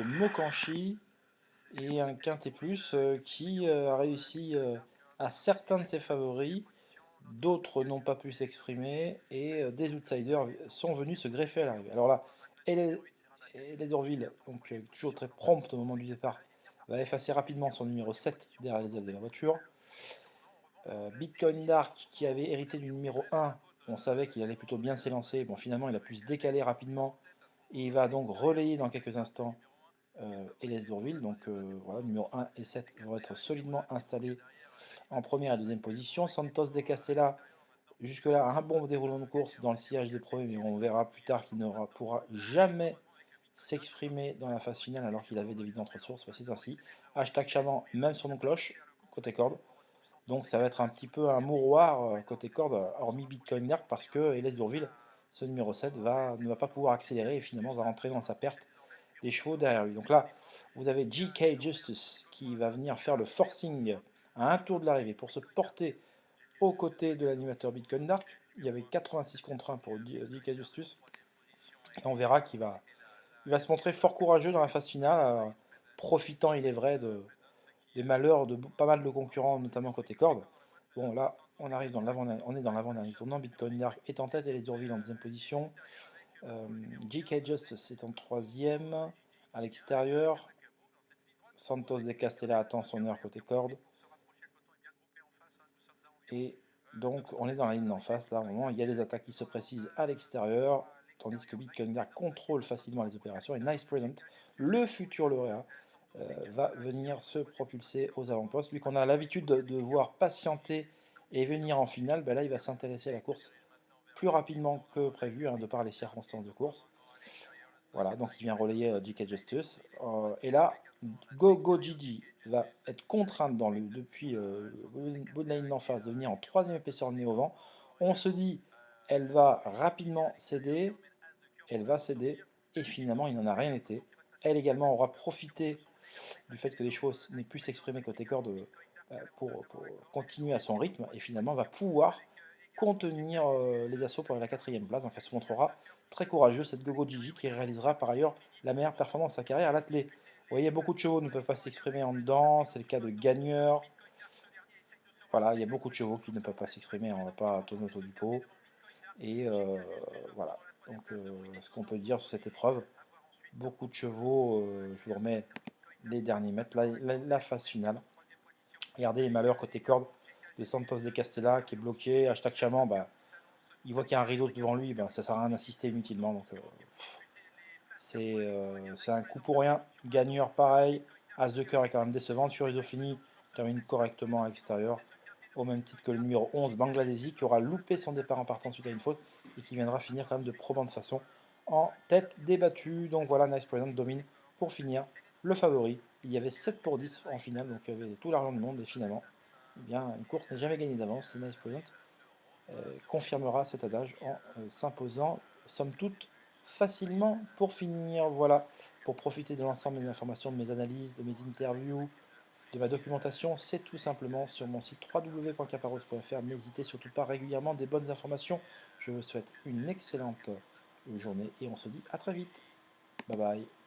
de Mokanchi et un quintet plus qui a réussi à certains de ses favoris, d'autres n'ont pas pu s'exprimer et des outsiders sont venus se greffer à l'arrivée. Alors là, les Orville, donc toujours très prompt au moment du départ, va effacer rapidement son numéro 7 derrière les ailes de la voiture. Bitcoin Dark, qui avait hérité du numéro 1, on savait qu'il allait plutôt bien s'élancer. Bon, finalement, il a pu se décaler rapidement et il va donc relayer dans quelques instants Hélès d'Orville. Donc voilà, numéro 1 et 7 vont être solidement installés en première et deuxième position. Santos de Castella, jusque-là, un bon déroulement de course dans le sillage des premiers, mais on verra plus tard qu'il ne pourra jamais s'exprimer dans la phase finale alors qu'il avait d'évidentes ressources. C'est ainsi. Hashtag Chaman, même sur nos cloches, côté corde. Donc ça va être un petit peu un mouroir côté corde, hormis Bitcoin Dark, parce que Hélès d'Urville, ce numéro 7, ne va pas pouvoir accélérer et finalement va rentrer dans sa perte des chevaux derrière lui. Donc là, vous avez GK Justice qui va venir faire le forcing à un tour de l'arrivée pour se porter aux côtés de l'animateur Bitcoin Dark. Il y avait 86 contre 1 pour GK Justice. Et on verra il va se montrer fort courageux dans la phase finale, profitant, il est vrai, des malheurs de pas mal de concurrents, notamment côté corde. Bon, là, on arrive on est dans l'avant-dernier tournant. Bitcoin Dark est en tête et les Orville en deuxième position. GK Justice est en troisième à l'extérieur. Santos de Castella attend son heure côté corde. Et donc, on est dans la ligne d'en face. Là, au moment, il y a des attaques qui se précisent à l'extérieur, tandis que Bitcoin Dark contrôle facilement les opérations. Et Nice Present, le futur lauréat, va venir se propulser aux avant-postes. Lui qu'on a l'habitude de voir patienter et venir en finale, ben là, il va s'intéresser à la course plus rapidement que prévu, hein, de par les circonstances de course. Voilà, donc il vient relayer GK Justice. Et là, Go Gigi va être contrainte depuis Woodline en face de venir en troisième épaisseur de nez au vent. On se dit, elle va rapidement céder, elle va céder, et finalement il n'en a rien été. Elle également aura profité du fait que les chevaux n'aient pu s'exprimer côté corde pour continuer à son rythme, et finalement va pouvoir contenir les assauts pour la quatrième place. Donc elle se montrera très courageuse, cette Gogo Gigi, qui réalisera par ailleurs la meilleure performance de sa carrière à l'attelé. Vous voyez, beaucoup de chevaux ne peuvent pas s'exprimer en dedans, c'est le cas de Gagneur. Voilà, il y a beaucoup de chevaux qui ne peuvent pas s'exprimer, on ne va pas tourner autour du pot. Et voilà, donc ce qu'on peut dire sur cette épreuve, beaucoup de chevaux, je vous remets les derniers mètres, la phase finale. Regardez les malheurs côté corde de Santos de Castella qui est bloqué, hashtag Chaman, bah, il voit qu'il y a un rideau devant lui, ben, ça sert à rien d'assister inutilement. Donc c'est un coup pour rien. Gagneur pareil. As de cœur est quand même décevant. Furizo Fini termine correctement à l'extérieur. Au même titre que le numéro 11, Bangladeshi, qui aura loupé son départ en partant suite à une faute et qui viendra finir quand même de probante façon en tête débattue. Donc voilà, Nice Present domine pour finir le favori. Il y avait 7 pour 10 en finale, donc il y avait tout l'argent du monde et finalement, eh bien, une course n'est jamais gagnée d'avance. Nice Present confirmera cet adage en s'imposant, somme toute, facilement pour finir. Voilà, pour profiter de l'ensemble des informations, de mes analyses, de mes interviews, de ma documentation, c'est tout simplement sur mon site www.caparos.fr. N'hésitez surtout pas, régulièrement des bonnes informations. Je vous souhaite une excellente journée et on se dit à très vite. Bye bye.